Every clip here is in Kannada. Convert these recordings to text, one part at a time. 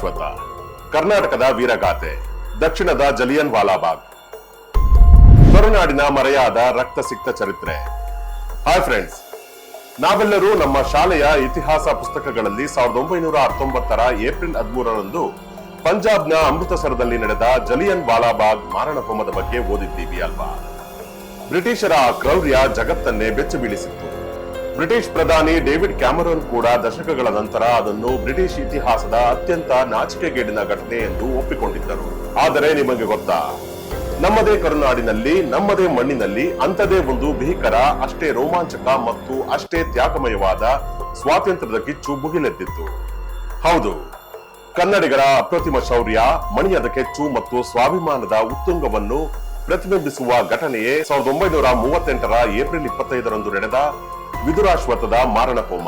ವಿದುರಾಶ್ವತ್ಥ, ಕರ್ನಾಟಕದ ವೀರಗಾಥೆ, ದಕ್ಷಿಣದ ಜಲಿಯನ್ ವಾಲಾಬಾಗ್, ಕರುನಾಡಿನ ಮರೆಯಾದ ರಕ್ತಸಿಕ್ತ ಚರಿತ್ರೆ. ಹಾಯ್ ಫ್ರೆಂಡ್ಸ್, ನಾವೆಲ್ಲರೂ ನಮ್ಮ ಶಾಲೆಯ ಇತಿಹಾಸ ಪುಸ್ತಕಗಳಲ್ಲಿ 1919ರ ಏಪ್ರಿಲ್ 13ರಂದು ಪಂಜಾಬ್ನ ಅಮೃತಸರದಲ್ಲಿ ನಡೆದ ಜಲಿಯನ್ ವಾಲಾಬಾಗ್ ಮಾರಣ ಹೋಮದ ಬಗ್ಗೆ ಓದಿದ್ದೀವಿ ಅಲ್ವಾ? ಬ್ರಿಟಿಷರ ಆ ಕ್ರೌರ್ಯ ಜಗತ್ತನ್ನೇ ಬೆಚ್ಚಿ ಬೀಳಿಸಿತ್ತು. ಬ್ರಿಟಿಷ್ ಪ್ರಧಾನಿ ಡೇವಿಡ್ ಕ್ಯಾಮರನ್ ಕೂಡ ದಶಕಗಳ ನಂತರ ಅದನ್ನು ಬ್ರಿಟಿಷ್ ಇತಿಹಾಸದ ಅತ್ಯಂತ ನಾಚಿಕೆಗೇಡಿನ ಘಟನೆ ಎಂದು ಒಪ್ಪಿಕೊಂಡಿದ್ದರು. ಆದರೆ ನಿಮಗೆ ಗೊತ್ತಾ, ನಮ್ಮದೇ ಕರುನಾಡಿನಲ್ಲಿ, ನಮ್ಮದೇ ಮಣ್ಣಿನಲ್ಲಿ ಅಂಥದೇ ಒಂದು ಭೀಕರ, ಅಷ್ಟೇ ರೋಮಾಂಚಕ ಮತ್ತು ಅಷ್ಟೇ ತ್ಯಾಗಮಯವಾದ ಸ್ವಾತಂತ್ರ್ಯದ ಕಿಚ್ಚು ಭುಗಿಲೆದ್ದಿತ್ತು. ಹೌದು, ಕನ್ನಡಿಗರ ಅಪ್ರತಿಮ ಶೌರ್ಯ, ಮಣಿಯದ ಕೆಚ್ಚು ಮತ್ತು ಸ್ವಾಭಿಮಾನದ ಉತ್ತುಂಗವನ್ನು ಪ್ರತಿಬಿಂಬಿಸುವ ಘಟನೆಯೇ 1938ರ ಏಪ್ರಿಲ್ 25ರಂದು ನಡೆದ ವಿದುರಾಶ್ವತ್ಥದ ಮಾರಣ ಹೋಮ.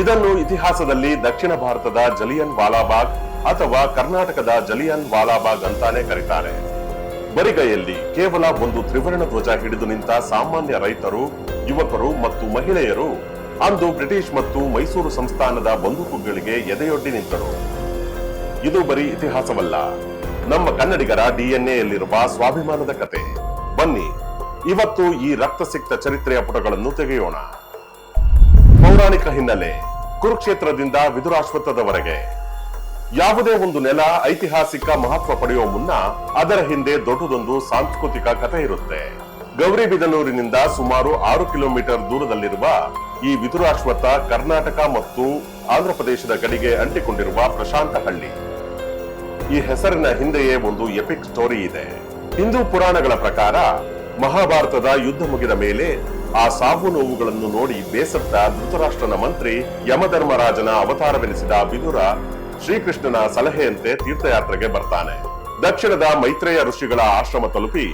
ಇದನ್ನು ಇತಿಹಾಸದಲ್ಲಿ ದಕ್ಷಿಣ ಭಾರತದ ಜಲಿಯನ್ ವಾಲಾಬಾಗ್ ಅಥವಾ ಕರ್ನಾಟಕದ ಜಲಿಯನ್ ವಾಲಾಬಾಗ್ ಅಂತಾನೆ ಕರೀತಾರೆ. ಬರಿಗೈಯಲ್ಲಿ ಕೇವಲ ಒಂದು ತ್ರಿವರ್ಣ ಧ್ವಜ ಹಿಡಿದು ನಿಂತ ಸಾಮಾನ್ಯ ರೈತರು, ಯುವಕರು ಮತ್ತು ಮಹಿಳೆಯರು ಅಂದು ಬ್ರಿಟಿಷ್ ಮತ್ತು ಮೈಸೂರು ಸಂಸ್ಥಾನದ ಬಂದೂಕುಗಳಿಗೆ ಎದೆಯೊಡ್ಡಿ ನಿಂತರು. ಇದು ಬರೀ ಇತಿಹಾಸವಲ್ಲ, ನಮ್ಮ ಕನ್ನಡಿಗರ ಡಿಎನ್ಎಯಲ್ಲಿರುವ ಸ್ವಾಭಿಮಾನದ ಕತೆ. ಬನ್ನಿ ಇವತ್ತು ಈ ರಕ್ತಸಿಕ್ತ ಚರಿತ್ರೆಯ ಪುಟಗಳನ್ನು ತೆಗೆಯೋಣ. ಪೌರಾಣಿಕ ಹಿನ್ನೆಲೆ, ಕುರುಕ್ಷೇತ್ರದಿಂದ ವಿದುರಾಶ್ವತ್ಥದವರೆಗೆ. ಯಾವುದೇ ಒಂದು ನೆಲ ಐತಿಹಾಸಿಕ ಮಹತ್ವ ಪಡೆಯುವ ಮುನ್ನ ಅದರ ಹಿಂದೆ ದೊಡ್ಡದೊಂದು ಸಾಂಸ್ಕೃತಿಕ ಕಥೆ ಇರುತ್ತೆ. ಗೌರಿಬಿದನೂರಿನಿಂದ ಸುಮಾರು 6 ಕಿಲೋಮೀಟರ್ ದೂರದಲ್ಲಿರುವ ಈ ವಿದುರಾಶ್ವತ್ಥ ಕರ್ನಾಟಕ ಮತ್ತು ಆಂಧ್ರ ಪ್ರದೇಶದ ಗಡಿಗೆ ಅಂಟಿಕೊಂಡಿರುವ ಪ್ರಶಾಂತ ಹಳ್ಳಿ. ಈ ಹೆಸರಿನ ಹಿಂದೆಯೇ ಒಂದು ಎಪಿಕ್ ಸ್ಟೋರಿ ಇದೆ. ಹಿಂದೂ ಪುರಾಣಗಳ ಪ್ರಕಾರ ಮಹಾಭಾರತದ ಯುದ್ಧ ಮುಗಿದ ಮೇಲೆ ಆ ಸಾವು ನೋವುಗಳನ್ನು ನೋಡಿ ಬೇಸತ್ತ ಧೃತರಾಷ್ಟ್ರನ ಮಂತ್ರಿ ಯಮಧರ್ಮರಾಜನ ಅವತಾರವೆನಿಸಿದ ವಿದುರ ಶ್ರೀಕೃಷ್ಣನ ಸಲಹೆಯಂತೆ ತೀರ್ಥಯಾತ್ರೆಗೆ ಬರ್ತಾನೆ. ದಕ್ಷಿಣದ ಮೈತ್ರೇಯ ಋಷಿಗಳ ಆಶ್ರಮ ತಲುಪಿ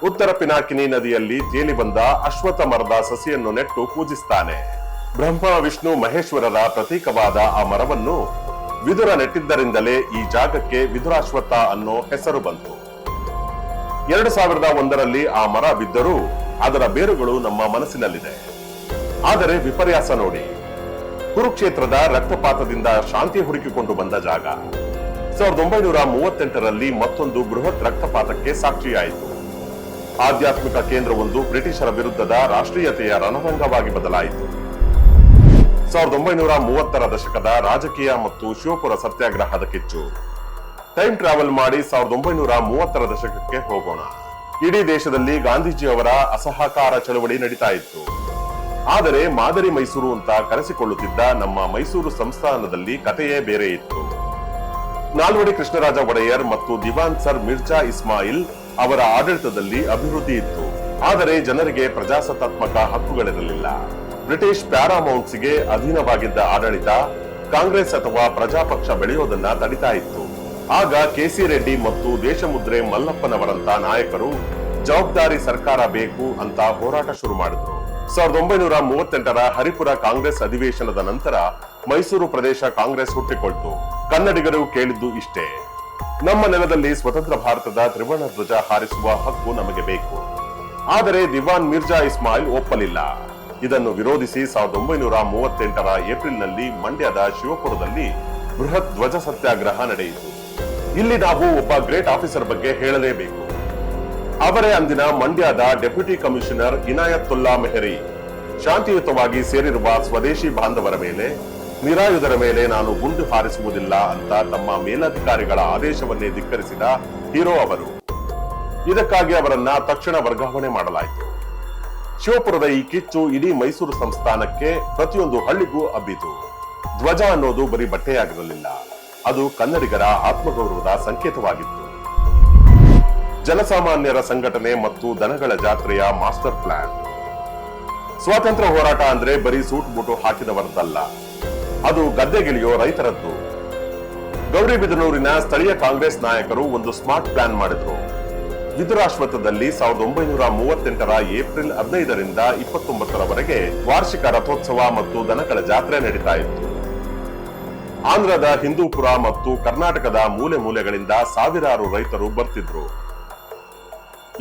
ಉತ್ತರ ಪಿನಾಕಿನಿ ನದಿಯಲ್ಲಿ ತೇಲಿ ಬಂದ ಅಶ್ವತ್ಥ ಮರದ ಸಸಿಯನ್ನು ನೆಟ್ಟು ಪೂಜಿಸ್ತಾನೆ. ಬ್ರಹ್ಮ ವಿಷ್ಣು ಮಹೇಶ್ವರರ ಪ್ರತೀಕವಾದ ಆ ಮರವನ್ನು ವಿದುರ ನೆಟ್ಟಿದ್ದರಿಂದಲೇ ಈ ಜಾಗಕ್ಕೆ ವಿದುರಾಶ್ವತ್ಥ ಅನ್ನೋ ಹೆಸರು ಬಂತು. 2001ರಲ್ಲಿ ಆ ಮರ ಬಿದ್ದರೂ ಅದರ ಬೇರುಗಳು ನಮ್ಮ ಮನಸ್ಸಿನಲ್ಲಿದೆ. ಆದರೆ ವಿಪರ್ಯಾಸ ನೋಡಿ, ಕುರುಕ್ಷೇತ್ರದ ರಕ್ತಪಾತದಿಂದ ಶಾಂತಿ ಹುಡುಕಿಕೊಂಡು ಬಂದ ಜಾಗ 1938ರಲ್ಲಿ ಮತ್ತೊಂದು ಬೃಹತ್ ರಕ್ತಪಾತಕ್ಕೆ ಸಾಕ್ಷಿಯಾಯಿತು. ಆಧ್ಯಾತ್ಮಿಕ ಕೇಂದ್ರವೊಂದು ಬ್ರಿಟಿಷರ ವಿರುದ್ಧದ ರಾಷ್ಟ್ರೀಯತೆಯ ರಣರಂಗವಾಗಿ ಬದಲಾಯಿತು. 1930ರ ದಶಕದ ರಾಜಕೀಯ ಮತ್ತು ಶಿವಪುರ ಸತ್ಯಾಗ್ರಹದ ಕಿಚ್ಚು. ಟೈಮ್ ಟ್ರಾವೆಲ್ ಮಾಡಿ 1930ರ ದಶಕಕ್ಕೆ ಹೋಗೋಣ. ಇಡೀ ದೇಶದಲ್ಲಿ ಗಾಂಧೀಜಿಯವರ ಅಸಹಕಾರ ಚಳವಳಿ ನಡೀತಾ ಇತ್ತು. ಆದರೆ ಮಾದರಿ ಮೈಸೂರು ಅಂತ ಕರೆಸಿಕೊಳ್ಳುತ್ತಿದ್ದ ನಮ್ಮ ಮೈಸೂರು ಸಂಸ್ಥಾನದಲ್ಲಿ ಕಥೆಯೇ ಬೇರೆ ಇತ್ತು. ನಾಲ್ವಡಿ ಕೃಷ್ಣರಾಜ ಒಡೆಯರ್ ಮತ್ತು ದಿವಾನ್ ಸರ್ ಮಿರ್ಜಾ ಇಸ್ಮಾಯಿಲ್ ಅವರ ಆಡಳಿತದಲ್ಲಿ ಅಭಿವೃದ್ಧಿ ಇತ್ತು. ಆದರೆ ಜನರಿಗೆ ಪ್ರಜಾಸತ್ತಾತ್ಮಕ ಹಕ್ಕುಗಳಿರಲಿಲ್ಲ. ಬ್ರಿಟಿಷ್ ಪ್ಯಾರಾಮೌಂಟ್ಸ್ಗೆ ಅಧೀನವಾಗಿದ್ದ ಆಡಳಿತ ಕಾಂಗ್ರೆಸ್ ಅಥವಾ ಪ್ರಜಾಪಕ್ಷ ಬೆಳೆಯೋದನ್ನ ತಡಿತಾ ಇತ್ತು. ಆಗ ಕೆಸಿ ರೆಡ್ಡಿ ಮತ್ತು ದೇಶಮುದ್ರೆ ಮಲ್ಲಪ್ಪನವರಂತ ನಾಯಕರು ಜವಾಬ್ದಾರಿ ಸರ್ಕಾರ ಬೇಕು ಅಂತ ಹೋರಾಟ ಶುರು ಮಾಡಿದ್ರು. 1938ರ ಹರಿಪುರ ಕಾಂಗ್ರೆಸ್ ಅಧಿವೇಶನದ ನಂತರ ಮೈಸೂರು ಪ್ರದೇಶ ಕಾಂಗ್ರೆಸ್ ಹುಟ್ಟಿಕೊಳ್ತು. ಕನ್ನಡಿಗರು ಕೇಳಿದ್ದು ಇಷ್ಟೇ, ನಮ್ಮ ನೆಲದಲ್ಲಿ ಸ್ವತಂತ್ರ ಭಾರತದ ತ್ರಿವರ್ಣ ಧ್ವಜ ಹಾರಿಸುವ ಹಕ್ಕು ನಮಗೆ ಬೇಕು. ಆದರೆ ದಿವಾನ್ ಮಿರ್ಜಾ ಇಸ್ಮಾಯಿಲ್ ಒಪ್ಪಲಿಲ್ಲ. ಇದನ್ನು ವಿರೋಧಿಸಿ 1938ರ ಏಪ್ರಿಲ್ನಲ್ಲಿ ಮಂಡ್ಯದ ಶಿವಪುರದಲ್ಲಿ ಬೃಹತ್ ಧ್ವಜ ಸತ್ಯಾಗ್ರಹ ನಡೆಯಿತು. ಇಲ್ಲಿ ನಾವು ಒಬ್ಬ ಗ್ರೇಟ್ ಆಫೀಸರ್ ಬಗ್ಗೆ ಹೇಳಲೇಬೇಕು. ಅವರೇ ಅಂದಿನ ಮಂಡ್ಯದ ಡೆಪ್ಯೂಟಿ ಕಮಿಷನರ್ ಇನಾಯತುಲ್ಲಾ ಮೆಹರಿ. ಶಾಂತಿಯುತವಾಗಿ ಸೇರಿರುವ ಸ್ವದೇಶಿ ಬಾಂಧವರ ಮೇಲೆ, ನಿರಾಯುಧರ ಮೇಲೆ ನಾನು ಗುಂಡು ಹಾರಿಸುವುದಿಲ್ಲ ಅಂತ ತಮ್ಮ ಮೇಲಧಿಕಾರಿಗಳ ಆದೇಶವನ್ನೇ ಧಿಕ್ಕರಿಸಿದ ಹೀರೋ ಅವರು. ಇದಕ್ಕಾಗಿ ಅವರನ್ನ ತಕ್ಷಣ ವರ್ಗಾವಣೆ ಮಾಡಲಾಯಿತು. ಶಿವಪುರದ ಈ ಕಿಚ್ಚು ಇಡೀ ಮೈಸೂರು ಸಂಸ್ಥಾನಕ್ಕೆ, ಪ್ರತಿಯೊಂದು ಹಳ್ಳಿಗೂ ಹಬ್ಬಿತು. ಧ್ವಜ ಅನ್ನೋದು ಬರೀ ಬಟ್ಟೆಯಾಗಿರಲಿಲ್ಲ, ಅದು ಕನ್ನಡಿಗರ ಆತ್ಮಗೌರವದ ಸಂಕೇತವಾಗಿತ್ತು. ಜನಸಾಮಾನ್ಯರ ಸಂಘಟನೆ ಮತ್ತು ದನಗಳ ಜಾತ್ರೆಯ ಮಾಸ್ಟರ್ ಪ್ಲಾನ್. ಸ್ವಾತಂತ್ರ್ಯ ಹೋರಾಟ ಅಂದ್ರೆ ಬರೀ ಸೂಟ್ ಬೂಟು ಹಾಕಿದವರದ್ದಲ್ಲ, ಅದು ಗದ್ದೆಗಿಳಿಯೋ ರೈತರದ್ದು. ಗೌರಿಬಿದನೂರಿನ ಸ್ಥಳೀಯ ಕಾಂಗ್ರೆಸ್ ನಾಯಕರು ಒಂದು ಸ್ಮಾರ್ಟ್ ಪ್ಲಾನ್ ಮಾಡಿದ್ರು. ವಿದುರಾಶ್ವತ್ಥದಲ್ಲಿ 1938ರ ಏಪ್ರಿಲ್ 15ರಿಂದ 29ರವರೆಗೆ ವಾರ್ಷಿಕ ರಥೋತ್ಸವ ಮತ್ತು ದನಗಳ ಜಾತ್ರೆ ನಡೀತಾ ಇತ್ತು. ಆಂಧ್ರದ ಹಿಂದೂಪುರ ಮತ್ತು ಕರ್ನಾಟಕದ ಮೂಲೆ ಮೂಲೆಗಳಿಂದ ಸಾವಿರಾರು ರೈತರು ಬರ್ತಿದ್ರು.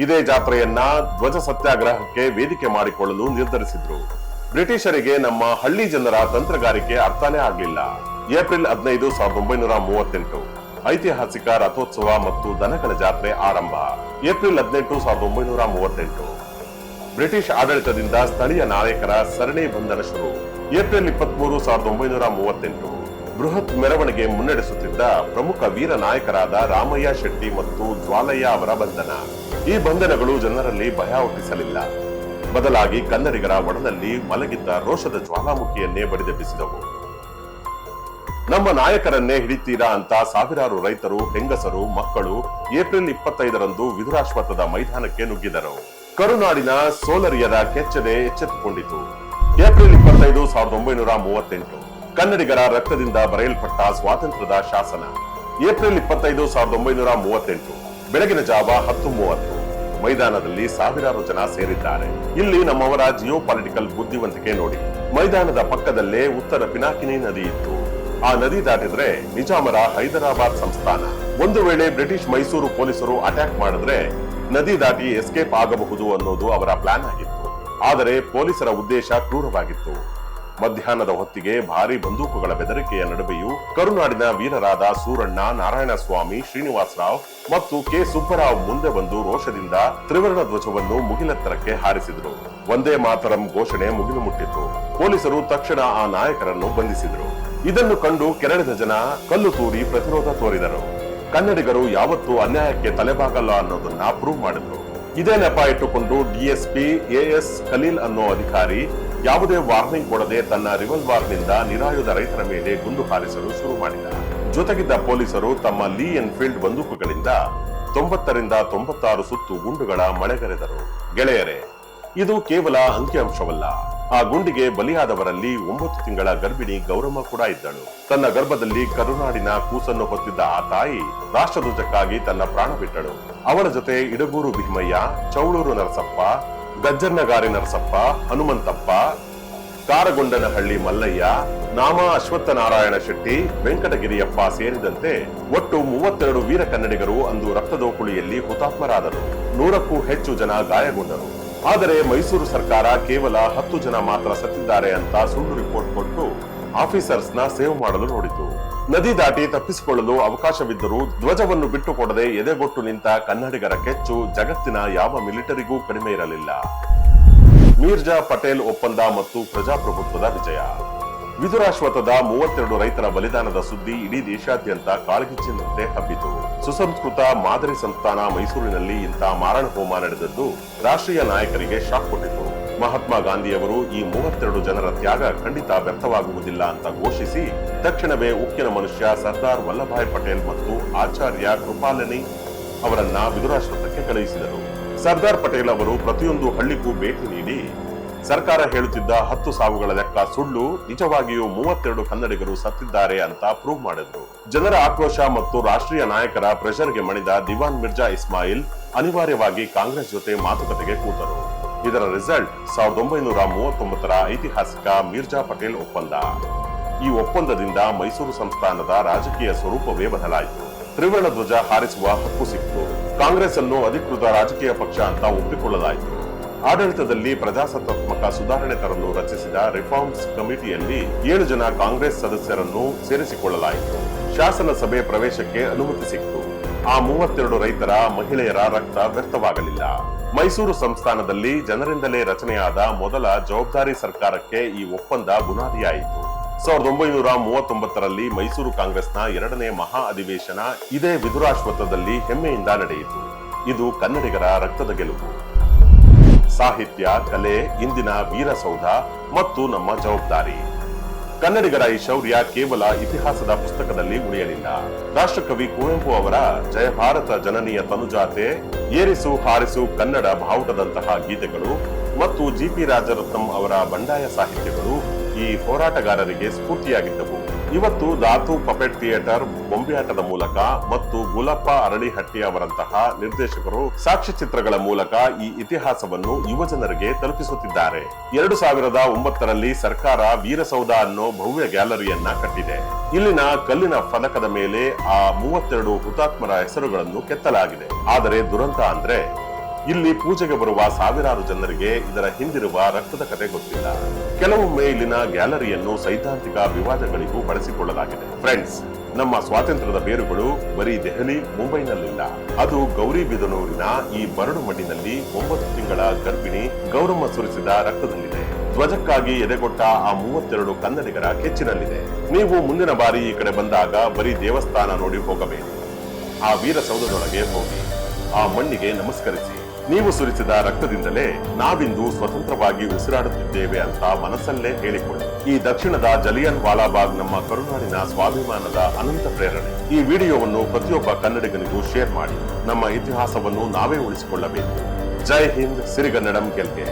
ಇದೇ ಜಾತ್ರೆಯನ್ನ ಧ್ವಜ ಸತ್ಯಾಗ್ರಹಕ್ಕೆ ವೇದಿಕೆ ಮಾಡಿಕೊಳ್ಳಲು ನಿರ್ಧರಿಸಿದ್ರು. ಬ್ರಿಟಿಷರಿಗೆ ನಮ್ಮ ಹಳ್ಳಿ ಜನರ ತಂತ್ರಗಾರಿಕೆ ಅರ್ಥನೇ ಆಗ್ಲಿಲ್ಲ. ಏಪ್ರಿಲ್ 15, 1938 ಐತಿಹಾಸಿಕ ರಥೋತ್ಸವ ಮತ್ತು ದನಗಳ ಜಾತ್ರೆ ಆರಂಭ. ಏಪ್ರಿಲ್ 18, 1938 ಬ್ರಿಟಿಷ್ ಆಡಳಿತದಿಂದ ಸ್ಥಳೀಯ ನಾಯಕರ ಸರಣಿ ಬಂಧನ ಶುರು. ಏಪ್ರಿಲ್ 23, 1938 ಬೃಹತ್ ಮೆರವಣಿಗೆ ಮುನ್ನಡೆಸುತ್ತಿದ್ದ ಪ್ರಮುಖ ವೀರ ನಾಯಕರಾದ ರಾಮಯ್ಯ ಶೆಟ್ಟಿ ಮತ್ತು ಜ್ವಾಲಯ್ಯ ಅವರ ಬಂಧನ. ಈ ಬಂಧನಗಳು ಜನರಲ್ಲಿ ಭಯ ಹುಟ್ಟಿಸಲಿಲ್ಲ, ಬದಲಾಗಿ ಕನ್ನಡಿಗರ ಒಡಲಲ್ಲಿ ಮಲಗಿದ್ದ ರೋಷದ ಜ್ವಾಲಾಮುಖಿಯನ್ನೇ ಬಡಿದೆಬ್ಬಿಸಿದವು. ನಮ್ಮ ನಾಯಕರನ್ನೇ ಹಿಡಿತೀರಾ ಅಂತ ಸಾವಿರಾರು ರೈತರು, ಹೆಂಗಸರು, ಮಕ್ಕಳು ಏಪ್ರಿಲ್ 25ರಂದು ವಿದುರಾಶ್ವತ್ಥದ ಮೈದಾನಕ್ಕೆ ನುಗ್ಗಿದರು. ಕರುನಾಡಿನ ಸೋಲರಿಯರ ಕೆಚ್ಚದೆ ಎಚ್ಚೆತ್ತುಕೊಂಡಿತು. ಏಪ್ರಿಲ್ 25, 1938 ಕನ್ನಡಿಗರ ರಕ್ತದಿಂದ ಬರೆಯಲ್ಪಟ್ಟ ಸ್ವಾತಂತ್ರ್ಯದ ಶಾಸನ. ಏಪ್ರಿಲ್ 25, 1938 ಬೆಳಗಿನ ಜಾವ 10:30 ಮೈದಾನದಲ್ಲಿ ಸಾವಿರಾರು ಜನ ಸೇರಿದ್ದಾರೆ. ಇಲ್ಲಿ ನಮ್ಮವರ ಜಿಯೋ ಪಾಲಿಟಿಕಲ್ ಬುದ್ಧಿವಂತಿಕೆ ನೋಡಿ. ಮೈದಾನದ ಪಕ್ಕದಲ್ಲೇ ಉತ್ತರ ಪಿನಾಕಿನಿ ನದಿ ಇತ್ತು. ಆ ನದಿ ದಾಟಿದ್ರೆ ನಿಜಾಮರ ಹೈದರಾಬಾದ್ ಸಂಸ್ಥಾನ. ಒಂದು ವೇಳೆ ಬ್ರಿಟಿಷ್ ಮೈಸೂರು ಪೊಲೀಸರು ಅಟ್ಯಾಕ್ ಮಾಡಿದ್ರೆ ನದಿ ದಾಟಿ ಎಸ್ಕೇಪ್ ಆಗಬಹುದು ಅನ್ನೋದು ಅವರ ಪ್ಲಾನ್ ಆಗಿತ್ತು. ಆದರೆ ಪೊಲೀಸರ ಉದ್ದೇಶ ಕ್ರೂರವಾಗಿತ್ತು. ಮಧ್ಯಾಹ್ನದ ಹೊತ್ತಿಗೆ ಭಾರಿ ಬಂದೂಕುಗಳ ಬೆದರಿಕೆಯ ನಡುವೆಯೂ ಕರುನಾಡಿನ ವೀರರಾದ ಸೂರಣ್ಣ, ನಾರಾಯಣಸ್ವಾಮಿ, ಶ್ರೀನಿವಾಸರಾವ್ ಮತ್ತು ಕೆ ಸುಬ್ಬರಾವ್ ಮುಂದೆ ಬಂದು ರೋಷದಿಂದ ತ್ರಿವರ್ಣ ಧ್ವಜವನ್ನು ಮುಗಿಲೆತ್ತರಕ್ಕೆ ಹಾರಿಸಿದ್ರು. ಒಂದೇ ಮಾತರಂ ಘೋಷಣೆ ಮುಗಿಲು ಮುಟ್ಟಿತ್ತು. ಪೊಲೀಸರು ತಕ್ಷಣ ಆ ನಾಯಕರನ್ನು ಬಂಧಿಸಿದ್ರು. ಇದನ್ನು ಕಂಡು ಕೆರಳಿದ ಜನ ಕಲ್ಲು ತೂರಿ ಪ್ರತಿರೋಧ ತೋರಿದರು. ಕನ್ನಡಿಗರು ಯಾವತ್ತೂ ಅನ್ಯಾಯಕ್ಕೆ ತಲೆಬಾಗಲ್ಲ ಅನ್ನೋದನ್ನ ಪ್ರೂವ್ ಮಾಡಿದ್ರು. ಇದೇ ನೆಪ ಇಟ್ಟುಕೊಂಡು ಡಿಎಸ್ಪಿ ಎಎಸ್ ಖಲೀಲ್ ಅನ್ನೋ ಅಧಿಕಾರಿ ಯಾವುದೇ ವಾರ್ನಿಂಗ್ ಕೊಡದೆ ತನ್ನ ರಿವಲ್ವಾರ್ ನಿಂದ ನಿರಾಯುಧ ರೈತರ ಮೇಲೆ ಗುಂಡು ಹಾರಿಸಲು ಶುರು ಮಾಡಿದ. ಜೊತೆಗಿದ್ದ ಪೊಲೀಸರು ತಮ್ಮ ಲೀ ಎನ್ಫೀಲ್ಡ್ ಬಂದೂಕುಗಳಿಂದ 90ರಿಂದ 96 ಸುತ್ತು ಗುಂಡುಗಳ ಮಳೆಗರೆದರು. ಗೆಳೆಯರೇ, ಇದು ಕೇವಲ ಅಂಕಿಅಂಶವಲ್ಲ. ಆ ಗುಂಡಿಗೆ ಬಲಿಯಾದವರಲ್ಲಿ 9 ತಿಂಗಳ ಗರ್ಭಿಣಿ ಗೌರಮ್ಮ ಕೂಡ ಇದ್ದಳು. ತನ್ನ ಗರ್ಭದಲ್ಲಿ ಕರುನಾಡಿನ ಕೂಸನ್ನು ಹೊತ್ತಿದ್ದ ಆ ತಾಯಿ ರಾಷ್ಟ್ರಧ್ವಜಕ್ಕಾಗಿ ತನ್ನ ಪ್ರಾಣ ಬಿಟ್ಟಳು. ಅವಳ ಜೊತೆ ಇಡಗೂರು ಭೀಮಯ್ಯ, ಚೌಳೂರು ನರಸಪ್ಪ, ಗಜ್ಜನ್ನಗಾರಿ ನರಸಪ್ಪ, ಹನುಮಂತಪ್ಪ, ಕಾರಗೊಂಡನಹಳ್ಳಿ ಮಲ್ಲಯ್ಯ, ನಾಮ ಅಶ್ವತ್ಥನಾರಾಯಣ ಶೆಟ್ಟಿ, ವೆಂಕಟಗಿರಿಯಪ್ಪ ಸೇರಿದಂತೆ ಒಟ್ಟು 32 ವೀರ ಕನ್ನಡಿಗರು ಅಂದು ರಕ್ತದೋಕುಳಿಯಲ್ಲಿ ಹುತಾತ್ಮರಾದರು. 100ಕ್ಕೂ ಹೆಚ್ಚು ಜನ ಗಾಯಗೊಂಡರು. ಆದರೆ ಮೈಸೂರು ಸರ್ಕಾರ ಕೇವಲ 10 ಜನ ಮಾತ್ರ ಸತ್ತಿದ್ದಾರೆ ಅಂತ ಸುಳ್ಳು ರಿಪೋರ್ಟ್ ಕೊಟ್ಟು ಆಫೀಸರ್ಸ್ ನ ಸೇವ್ ಮಾಡಲು ನೋಡಿತು. ನದಿ ದಾಟಿ ತಪ್ಪಿಸಿಕೊಳ್ಳಲು ಅವಕಾಶವಿದ್ದರೂ ಧ್ವಜವನ್ನು ಬಿಟ್ಟುಕೊಡದೆ ಎದೆಗೊಟ್ಟು ನಿಂತ ಕನ್ನಡಿಗರ ಕೆಚ್ಚು ಜಗತ್ತಿನ ಯಾವ ಮಿಲಿಟರಿಗೂ ಕಡಿಮೆ ಇರಲಿಲ್ಲ. ಮೀರ್ಜಾ ಪಟೇಲ್ ಒಪ್ಪಂದ ಮತ್ತು ಪ್ರಜಾಪ್ರಭುತ್ವದ ವಿಜಯ. ವಿದುರಾಶ್ವತ್ಥದ 32 ರೈತರ ಬಲಿದಾನದ ಸುದ್ದಿ ಇಡೀ ದೇಶಾದ್ಯಂತ ಕಾಳ್ಗಿಚ್ಚಿನಂತೆ ಹಬ್ಬಿತು. ಸುಸಂಸ್ಕೃತ ಮಾದರಿ ಸಂಸ್ಥಾನ ಮೈಸೂರಿನಲ್ಲಿ ಇಂಥ ಮಾರಣ ಹೋಮ ನಡೆದದ್ದು ರಾಷ್ಟ್ರೀಯ ನಾಯಕರಿಗೆ ಶಾಕ್ ಕೊಟ್ಟಿತು. ಮಹಾತ್ಮ ಗಾಂಧಿಯವರು ಈ 32 ಜನರ ತ್ಯಾಗ ಖಂಡಿತ ವ್ಯರ್ಥವಾಗುವುದಿಲ್ಲ ಅಂತ ಘೋಷಿಸಿ ತಕ್ಷಣವೇ ಉಕ್ಕಿನ ಮನುಷ್ಯ ಸರ್ದಾರ್ ವಲ್ಲಭಾಯ್ ಪಟೇಲ್ ಮತ್ತು ಆಚಾರ್ಯ ಕೃಪಾಲನಿ ಅವರನ್ನ ವಿದುರಾಶ್ವತ್ಥಕ್ಕೆ ಕಳುಹಿಸಿದರು. ಸರ್ದಾರ್ ಪಟೇಲ್ ಅವರು ಪ್ರತಿಯೊಂದು ಹಳ್ಳಿಗೂ ಭೇಟಿ ನೀಡಿ ಸರ್ಕಾರ ಹೇಳುತ್ತಿದ್ದ 10 ಸಾವುಗಳ ಲೆಕ್ಕ ಸುಳ್ಳು, ನಿಜವಾಗಿಯೂ 32 ಕನ್ನಡಿಗರು ಸತ್ತಿದ್ದಾರೆ ಅಂತ ಪ್ರೂವ್ ಮಾಡಿದ್ರು. ಜನರ ಆಕ್ರೋಶ ಮತ್ತು ರಾಷ್ಟ್ರೀಯ ನಾಯಕರ ಪ್ರೆಷರ್ಗೆ ಮಣಿದ ದಿವಾನ್ ಮಿರ್ಜಾ ಇಸ್ಮಾಯಿಲ್ ಅನಿವಾರ್ಯವಾಗಿ ಕಾಂಗ್ರೆಸ್ ಜೊತೆ ಮಾತುಕತೆಗೆ ಕೂತರು. ಇದರ ರಿಸಲ್ಟ್ 1939ರ ಐತಿಹಾಸಿಕ ಮೀರ್ಜಾ ಪಟೇಲ್ ಒಪ್ಪಂದ. ಈ ಒಪ್ಪಂದದಿಂದ ಮೈಸೂರು ಸಂಸ್ಥಾನದ ರಾಜಕೀಯ ಸ್ವರೂಪವೇ ಬದಲಾಯಿತು. ತ್ರಿವರ್ಣ ಧ್ವಜ ಹಾರಿಸುವ ಹಕ್ಕು ಸಿಕ್ತು. ಕಾಂಗ್ರೆಸ್ ಅನ್ನು ಅಧಿಕೃತ ರಾಜಕೀಯ ಪಕ್ಷ ಅಂತ ಒಪ್ಪಿಕೊಳ್ಳಲಾಯಿತು. ಆಡಳಿತದಲ್ಲಿ ಪ್ರಜಾಸತ್ತಾತ್ಮಕ ಸುಧಾರಣೆ ತರಲು ರಚಿಸಿದ ರಿಫಾರ್ಮ್ಸ್ ಕಮಿಟಿಯಲ್ಲಿ 7 ಜನ ಕಾಂಗ್ರೆಸ್ ಸದಸ್ಯರನ್ನು ಸೇರಿಸಿಕೊಳ್ಳಲಾಯಿತು. ಶಾಸನ ಸಭೆ ಪ್ರವೇಶಕ್ಕೆ ಅನುಮತಿ ಸಿಕ್ತು. ಆ 32 ರೈತರ, ಮಹಿಳೆಯರ ರಕ್ತ ವ್ಯರ್ಥವಾಗಲಿಲ್ಲ. ಮೈಸೂರು ಸಂಸ್ಥಾನದಲ್ಲಿ ಜನರಿಂದಲೇ ರಚನೆಯಾದ ಮೊದಲ ಜವಾಬ್ದಾರಿ ಸರ್ಕಾರಕ್ಕೆ ಈ ಒಪ್ಪಂದ ಬುನಾದಿಯಾಯಿತು. 1939ರಲ್ಲಿ ಮೈಸೂರು ಕಾಂಗ್ರೆಸ್ನ 2ನೇ ಮಹಾ ಅಧಿವೇಶನ ಇದೇ ವಿದುರಾಶ್ವತ್ಥದಲ್ಲಿ ಹೆಮ್ಮೆಯಿಂದ ನಡೆಯಿತು. ಇದು ಕನ್ನಡಿಗರ ರಕ್ತದ ಗೆಲುವು. ಸಾಹಿತ್ಯ, ಕಲೆ, ಇಂದಿನ ವೀರಸೌಧ ಮತ್ತು ನಮ್ಮ ಜವಾಬ್ದಾರಿ. ಕನ್ನಡಿಗರ ಈ ಶೌರ್ಯ ಕೇವಲ ಇತಿಹಾಸದ ಪುಸ್ತಕದಲ್ಲಿ ಉಳಿಯಲಿಲ್ಲ. ರಾಷ್ಟ್ರಕವಿ ಕುವೆಂಪು ಅವರ ಜಯ ಭಾರತ ಜನನಿಯ ತನುಜಾತೆ, ಏರಿಸು ಹಾರಿಸು ಕನ್ನಡ ಬಾವುಟದಂತಹ ಗೀತೆಗಳು ಮತ್ತು ಜಿಪಿ ರಾಜರತ್ನಂ ಅವರ ಬಂಡಾಯ ಸಾಹಿತ್ಯಗಳು ಈ ಹೋರಾಟಗಾರರಿಗೆ ಸ್ಫೂರ್ತಿಯಾಗಿದ್ದವು. ಇವತ್ತು ಧಾತು ಪಪೆಟ್ ಥಿಯೇಟರ್, ಬೊಂಬೆಯಾಟದ ಮೂಲಕ ಮತ್ತು ಗುಲಪ್ಪ ಅರಳಿಹಟ್ಟಿ ಅವರಂತಹ ನಿರ್ದೇಶಕರು ಸಾಕ್ಷ್ಯಚಿತ್ರಗಳ ಮೂಲಕ ಈ ಇತಿಹಾಸವನ್ನು ಯುವಜನರಿಗೆ ತಲುಪಿಸುತ್ತಿದ್ದಾರೆ. 2009ರಲ್ಲಿ ಸರ್ಕಾರ ವೀರಸೌಧ ಅನ್ನೋ ಭವ್ಯ ಗ್ಯಾಲರಿಯನ್ನ ಕಟ್ಟಿದೆ. ಇಲ್ಲಿನ ಕಲ್ಲಿನ ಫಲಕದ ಮೇಲೆ ಆ 32 ಹುತಾತ್ಮರ ಹೆಸರುಗಳನ್ನು ಕೆತ್ತಲಾಗಿದೆ. ಆದರೆ ದುರಂತ ಅಂದ್ರೆ ಇಲ್ಲಿ ಪೂಜೆಗೆ ಬರುವ ಸಾವಿರಾರು ಜನರಿಗೆ ಇದರ ಹಿಂದಿರುವ ರಕ್ತದ ಕಥೆ ಗೊತ್ತಿಲ್ಲ. ಕೆಲವೊಮ್ಮೆ ಇಲ್ಲಿನ ಗ್ಯಾಲರಿಯನ್ನು ಸೈದ್ಧಾಂತಿಕ ವಿವಾದಗಳಿಗೂ ಬಳಸಿಕೊಳ್ಳಲಾಗಿದೆ. ಫ್ರೆಂಡ್ಸ್, ನಮ್ಮ ಸ್ವಾತಂತ್ರ್ಯದ ಬೇರುಗಳು ಬರೀ ದೆಹಲಿ, ಮುಂಬೈನಲ್ಲಿಲ್ಲ. ಅದು ಗೌರಿಬಿದನೂರಿನ ಈ ಬರಡು ಮಣ್ಣಿನಲ್ಲಿ 9 ತಿಂಗಳ ಗರ್ಭಿಣಿ ಗೌರಮ್ಮ ಸುರಿಸಿದ ರಕ್ತದಲ್ಲಿದೆ. ಧ್ವಜಕ್ಕಾಗಿ ಎದೆಗೊಟ್ಟ ಆ 32 ಕನ್ನಡಿಗರ ಕೆಚ್ಚಿನಲ್ಲಿದೆ. ನೀವು ಮುಂದಿನ ಬಾರಿ ಈ ಕಡೆ ಬಂದಾಗ ಬರೀ ದೇವಸ್ಥಾನ ನೋಡಿ ಹೋಗಬೇಡಿ. ಆ ವೀರಸೌಧದೊಳಗೆ ಹೋಗಿ ಆ ಮಣ್ಣಿಗೆ ನಮಸ್ಕರಿಸಿ. ನೀವು ಸುರಿಸಿದ ರಕ್ತದಿಂದಲೇ ನಾವಿಂದು ಸ್ವತಂತ್ರವಾಗಿ ಉಸಿರಾಡುತ್ತಿದ್ದೇವೆ ಅಂತ ಮನಸ್ಸಲ್ಲೇ ಹೇಳಿಕೊಳ್ಳಿ. ಈ ದಕ್ಷಿಣದ ಜಲಿಯನ್ ವಾಲಾಬಾಗ್ ನಮ್ಮ ಕರುನಾಡಿನ ಸ್ವಾಭಿಮಾನದ ಅನಂತ ಪ್ರೇರಣೆ. ಈ ವಿಡಿಯೋವನ್ನು ಪ್ರತಿಯೊಬ್ಬ ಕನ್ನಡಿಗನಿಗೂ ಶೇರ್ ಮಾಡಿ. ನಮ್ಮ ಇತಿಹಾಸವನ್ನು ನಾವೇ ಉಳಿಸಿಕೊಳ್ಳಬೇಕು. ಜೈ ಹಿಂದ್, ಸಿರಿಗನ್ನಡಂ ಗೆಲ್ಗೆ.